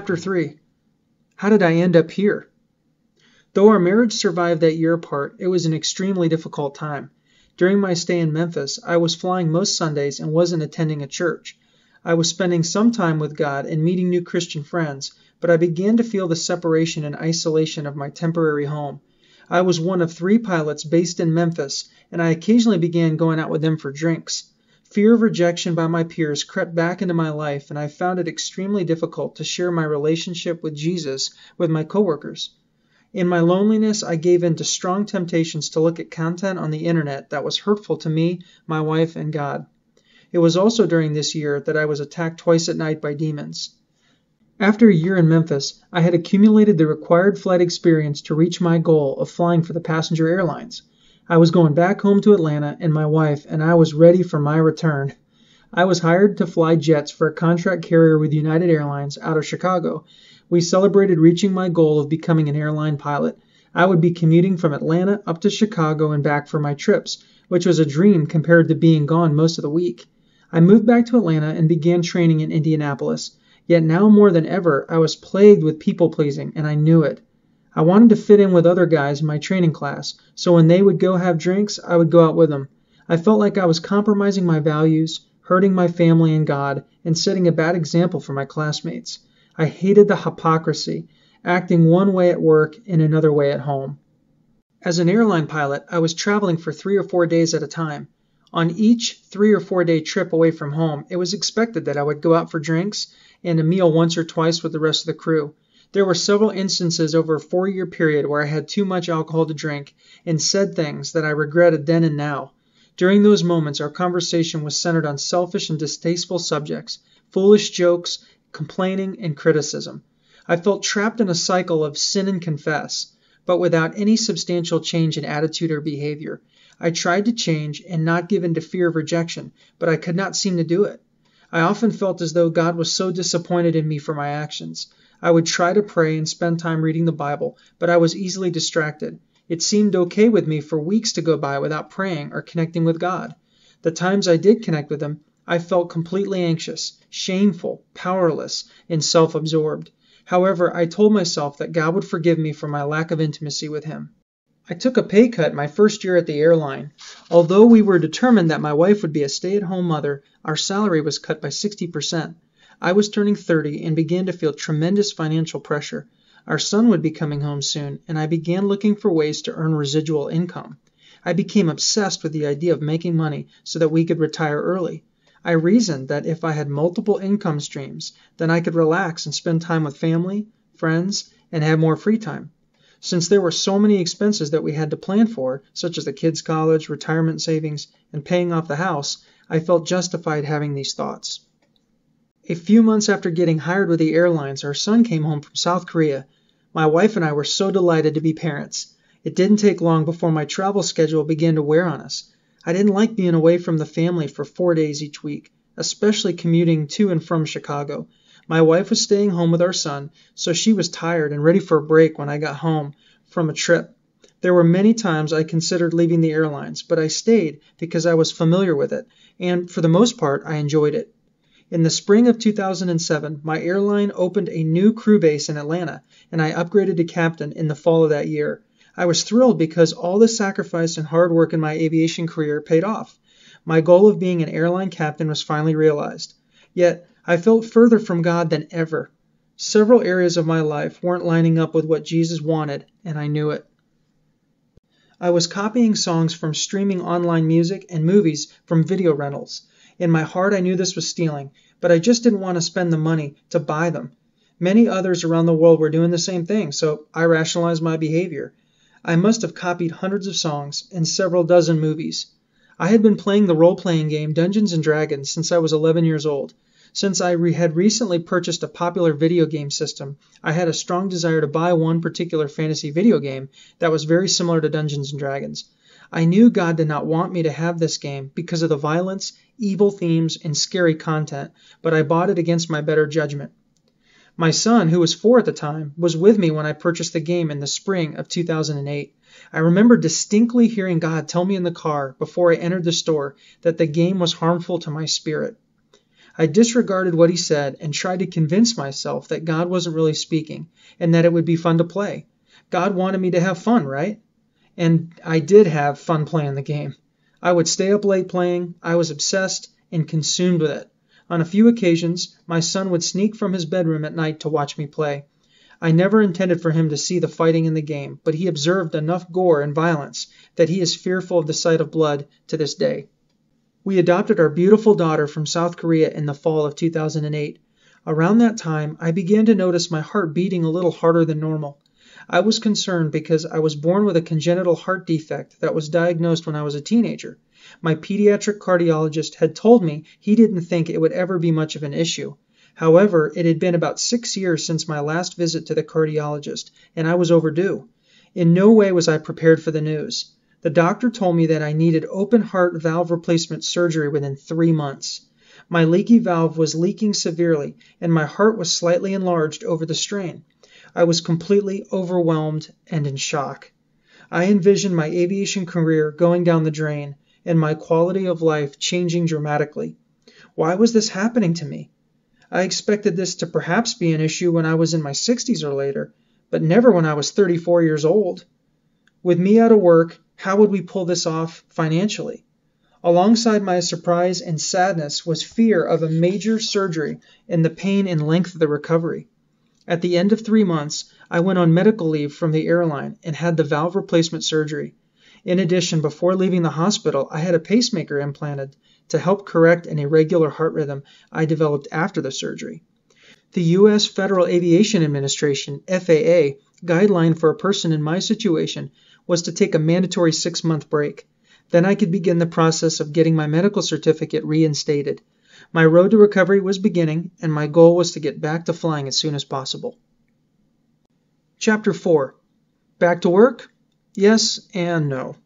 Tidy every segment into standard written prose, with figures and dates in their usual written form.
Chapter 3. How did I end up here? Though our marriage survived that year apart, it was an extremely difficult time. During my stay in Memphis, I was flying most Sundays and wasn't attending a church. I was spending some time with God and meeting new Christian friends, but I began to feel the separation and isolation of my temporary home. I was one of 3 pilots based in Memphis, and I occasionally began going out with them for drinks. Fear of rejection by my peers crept back into my life, and I found it extremely difficult to share my relationship with Jesus with my coworkers. In my loneliness, I gave in to strong temptations to look at content on the internet that was hurtful to me, my wife, and God. It was also during this year that I was attacked twice at night by demons. After a year in Memphis, I had accumulated the required flight experience to reach my goal of flying for the passenger airlines. I was going back home to Atlanta and my wife, and I was ready for my return. I was hired to fly jets for a contract carrier with United Airlines out of Chicago. We celebrated reaching my goal of becoming an airline pilot. I would be commuting from Atlanta up to Chicago and back for my trips, which was a dream compared to being gone most of the week. I moved back to Atlanta and began training in Indianapolis. Yet now more than ever, I was plagued with people-pleasing, and I knew it. I wanted to fit in with other guys in my training class, so when they would go have drinks, I would go out with them. I felt like I was compromising my values, hurting my family and God, and setting a bad example for my classmates. I hated the hypocrisy, acting one way at work and another way at home. As an airline pilot, I was traveling for 3 or 4 days at a time. On each 3 or 4 day trip away from home, it was expected that I would go out for drinks and a meal once or twice with the rest of the crew. There were several instances over a 4-year period where I had too much alcohol to drink and said things that I regretted then and now. During those moments, our conversation was centered on selfish and distasteful subjects, foolish jokes, complaining, and criticism. I felt trapped in a cycle of sin and confess, but without any substantial change in attitude or behavior. I tried to change and not give in to fear of rejection, but I could not seem to do it. I often felt as though God was so disappointed in me for my actions. I would try to pray and spend time reading the Bible, but I was easily distracted. It seemed okay with me for weeks to go by without praying or connecting with God. The times I did connect with Him, I felt completely anxious, shameful, powerless, and self-absorbed. However, I told myself that God would forgive me for my lack of intimacy with Him. I took a pay cut my first year at the airline. Although we were determined that my wife would be a stay-at-home mother, our salary was cut by 60%. I was turning 30 and began to feel tremendous financial pressure. Our son would be coming home soon, and I began looking for ways to earn residual income. I became obsessed with the idea of making money so that we could retire early. I reasoned that if I had multiple income streams, then I could relax and spend time with family, friends, and have more free time. Since there were so many expenses that we had to plan for, such as the kids' college, retirement savings, and paying off the house, I felt justified having these thoughts. A few months after getting hired with the airlines, our son came home from South Korea. My wife and I were so delighted to be parents. It didn't take long before my travel schedule began to wear on us. I didn't like being away from the family for 4 days each week, especially commuting to and from Chicago. My wife was staying home with our son, so she was tired and ready for a break when I got home from a trip. There were many times I considered leaving the airlines, but I stayed because I was familiar with it, and for the most part, I enjoyed it. In the spring of 2007, my airline opened a new crew base in Atlanta, and I upgraded to captain in the fall of that year. I was thrilled because all the sacrifice and hard work in my aviation career paid off. My goal of being an airline captain was finally realized. Yet, I felt further from God than ever. Several areas of my life weren't lining up with what Jesus wanted, and I knew it. I was copying songs from streaming online music and movies from video rentals. In my heart, I knew this was stealing, but I just didn't want to spend the money to buy them. Many others around the world were doing the same thing, so I rationalized my behavior. I must have copied hundreds of songs and several dozen movies. I had been playing the role-playing game Dungeons & Dragons since I was 11 years old. Since I had recently purchased a popular video game system, I had a strong desire to buy one particular fantasy video game that was very similar to Dungeons & Dragons. I knew God did not want me to have this game because of the violence, evil themes, and scary content, but I bought it against my better judgment. My son, who was 4 at the time, was with me when I purchased the game in the spring of 2008. I remember distinctly hearing God tell me in the car before I entered the store that the game was harmful to my spirit. I disregarded what he said and tried to convince myself that God wasn't really speaking and that it would be fun to play. God wanted me to have fun, right? And I did have fun playing the game. I would stay up late playing. I was obsessed and consumed with it. On a few occasions, my son would sneak from his bedroom at night to watch me play. I never intended for him to see the fighting in the game, but he observed enough gore and violence that he is fearful of the sight of blood to this day. We adopted our beautiful daughter from South Korea in the fall of 2008. Around that time, I began to notice my heart beating a little harder than normal. I was concerned because I was born with a congenital heart defect that was diagnosed when I was a teenager. My pediatric cardiologist had told me he didn't think it would ever be much of an issue. However, it had been about 6 years since my last visit to the cardiologist, and I was overdue. In no way was I prepared for the news. The doctor told me that I needed open heart valve replacement surgery within 3 months. My leaky valve was leaking severely, and my heart was slightly enlarged over the strain. I was completely overwhelmed and in shock. I envisioned my aviation career going down the drain and my quality of life changing dramatically. Why was this happening to me? I expected this to perhaps be an issue when I was in my 60s or later, but never when I was 34 years old. With me out of work, how would we pull this off financially? Alongside my surprise and sadness was fear of a major surgery and the pain and length of the recovery. At the end of 3 months, I went on medical leave from the airline and had the valve replacement surgery. In addition, before leaving the hospital, I had a pacemaker implanted to help correct an irregular heart rhythm I developed after the surgery. The U.S. Federal Aviation Administration, FAA, guideline for a person in my situation was to take a mandatory 6-month break. Then I could begin the process of getting my medical certificate reinstated. My road to recovery was beginning, and my goal was to get back to flying as soon as possible. Chapter 4. Back to work? Yes and no.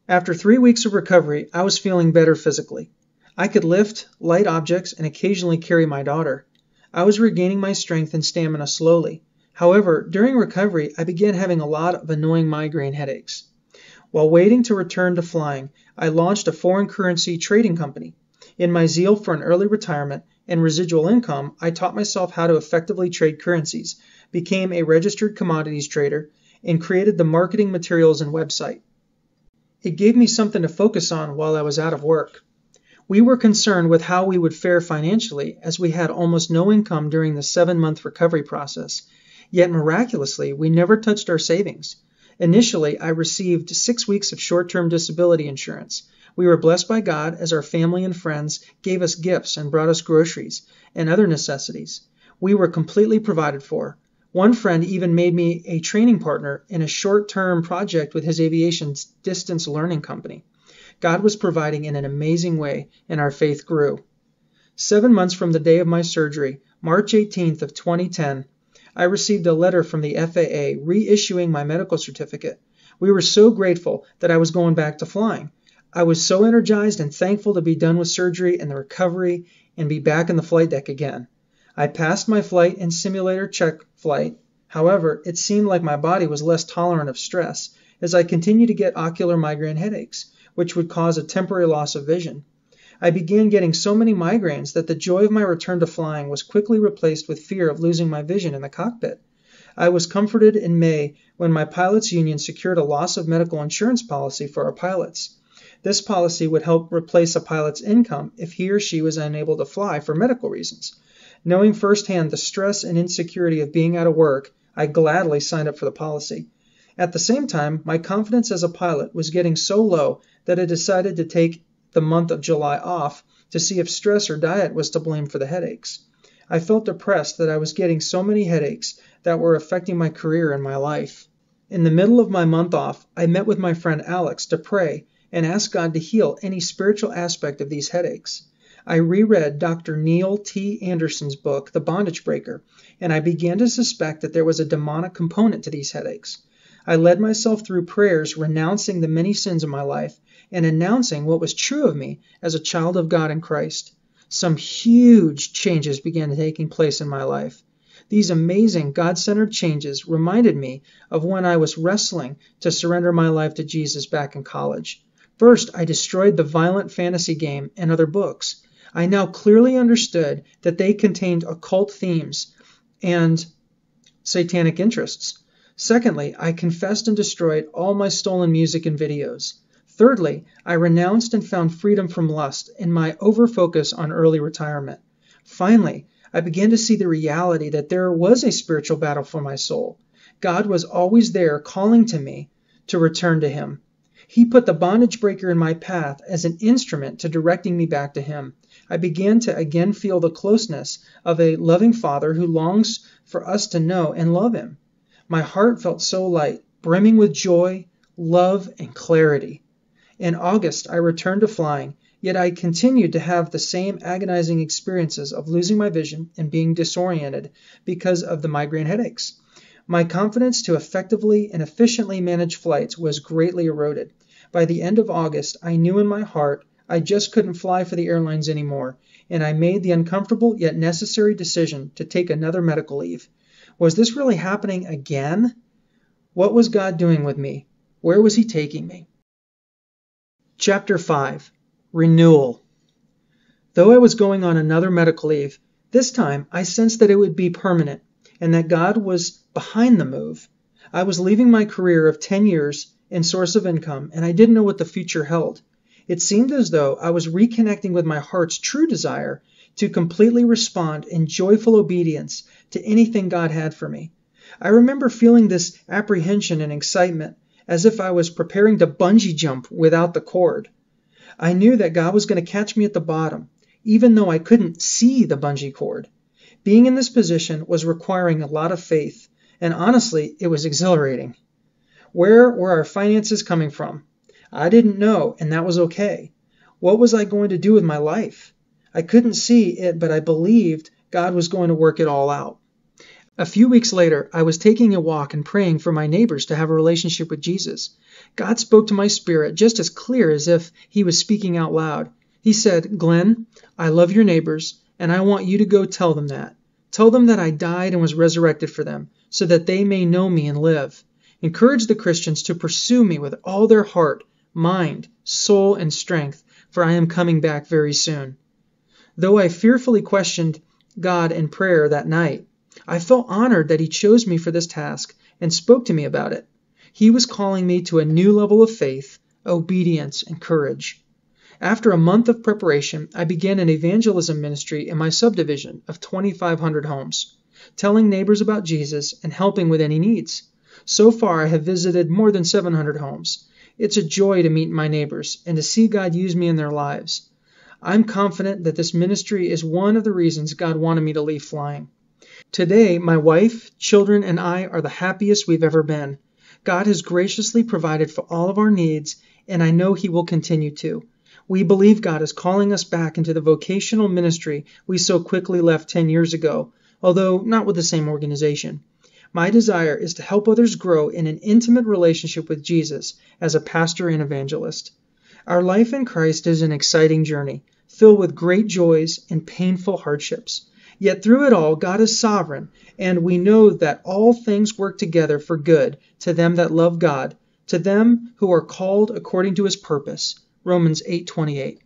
After 3 weeks of recovery, I was feeling better physically. I could lift light objects and occasionally carry my daughter. I was regaining my strength and stamina slowly. However, during recovery, I began having a lot of annoying migraine headaches. While waiting to return to flying, I launched a foreign currency trading company. In my zeal for an early retirement and residual income, I taught myself how to effectively trade currencies, became a registered commodities trader, and created the marketing materials and website. It gave me something to focus on while I was out of work. We were concerned with how we would fare financially as we had almost no income during the 7-month recovery process. Yet miraculously, we never touched our savings. Initially, I received 6 weeks of short-term disability insurance. We were blessed by God as our family and friends gave us gifts and brought us groceries and other necessities. We were completely provided for. One friend even made me a training partner in a short-term project with his aviation distance learning company. God was providing in an amazing way, and our faith grew. 7 months from the day of my surgery, March 18th of 2010, I received a letter from the FAA reissuing my medical certificate. We were so grateful that I was going back to flying. I was so energized and thankful to be done with surgery and the recovery and be back in the flight deck again. I passed my flight and simulator check flight. However, it seemed like my body was less tolerant of stress as I continued to get ocular migraine headaches, which would cause a temporary loss of vision. I began getting so many migraines that the joy of my return to flying was quickly replaced with fear of losing my vision in the cockpit. I was comforted in May when my pilots' union secured a loss of medical insurance policy for our pilots. This policy would help replace a pilot's income if he or she was unable to fly for medical reasons. Knowing firsthand the stress and insecurity of being out of work, I gladly signed up for the policy. At the same time, my confidence as a pilot was getting so low that I decided to take the month of July off to see if stress or diet was to blame for the headaches. I felt depressed that I was getting so many headaches that were affecting my career and my life. In the middle of my month off, I met with my friend Alex to pray and ask God to heal any spiritual aspect of these headaches. I reread Dr. Neil T. Anderson's book, The Bondage Breaker, and I began to suspect that there was a demonic component to these headaches. I led myself through prayers renouncing the many sins of my life and announcing what was true of me as a child of God in Christ. Some huge changes began taking place in my life. These amazing God-centered changes reminded me of when I was wrestling to surrender my life to Jesus back in college. First, I destroyed the violent fantasy game and other books. I now clearly understood that they contained occult themes and satanic interests. Secondly, I confessed and destroyed all my stolen music and videos. Thirdly, I renounced and found freedom from lust in my overfocus on early retirement. Finally, I began to see the reality that there was a spiritual battle for my soul. God was always there calling to me to return to Him. He put the bondage breaker in my path as an instrument to directing me back to Him. I began to again feel the closeness of a loving Father who longs for us to know and love Him. My heart felt so light, brimming with joy, love, and clarity. In August, I returned to flying, yet I continued to have the same agonizing experiences of losing my vision and being disoriented because of the migraine headaches. My confidence to effectively and efficiently manage flights was greatly eroded. By the end of August, I knew in my heart I just couldn't fly for the airlines anymore, and I made the uncomfortable yet necessary decision to take another medical leave. Was this really happening again? What was God doing with me? Where was He taking me? Chapter 5. Renewal. Though I was going on another medical leave, this time I sensed that it would be permanent and that God was behind the move. I was leaving my career of 10 years and source of income, and I didn't know what the future held. It seemed as though I was reconnecting with my heart's true desire to completely respond in joyful obedience to anything God had for me. I remember feeling this apprehension and excitement as if I was preparing to bungee jump without the cord. I knew that God was going to catch me at the bottom, even though I couldn't see the bungee cord. Being in this position was requiring a lot of faith, and honestly, it was exhilarating. Where were our finances coming from? I didn't know, and that was okay. What was I going to do with my life? I couldn't see it, but I believed God was going to work it all out. A few weeks later, I was taking a walk and praying for my neighbors to have a relationship with Jesus. God spoke to my spirit just as clear as if He was speaking out loud. He said, "Glen, I love your neighbors, and I want you to go tell them that. Tell them that I died and was resurrected for them, so that they may know me and live. Encourage the Christians to pursue me with all their heart, mind, soul, and strength, for I am coming back very soon." Though I fearfully questioned God in prayer that night, I felt honored that He chose me for this task and spoke to me about it. He was calling me to a new level of faith, obedience, and courage. After a month of preparation, I began an evangelism ministry in my subdivision of 2,500 homes, telling neighbors about Jesus and helping with any needs. So far, I have visited more than 700 homes. It's a joy to meet my neighbors and to see God use me in their lives. I'm confident that this ministry is one of the reasons God wanted me to leave flying. Today, my wife, children, and I are the happiest we've ever been. God has graciously provided for all of our needs, and I know He will continue to. We believe God is calling us back into the vocational ministry we so quickly left 10 years ago, although not with the same organization. My desire is to help others grow in an intimate relationship with Jesus as a pastor and evangelist. Our life in Christ is an exciting journey, filled with great joys and painful hardships. Yet through it all, God is sovereign, and we know that all things work together for good to them that love God, to them who are called according to His purpose. Romans 8:28.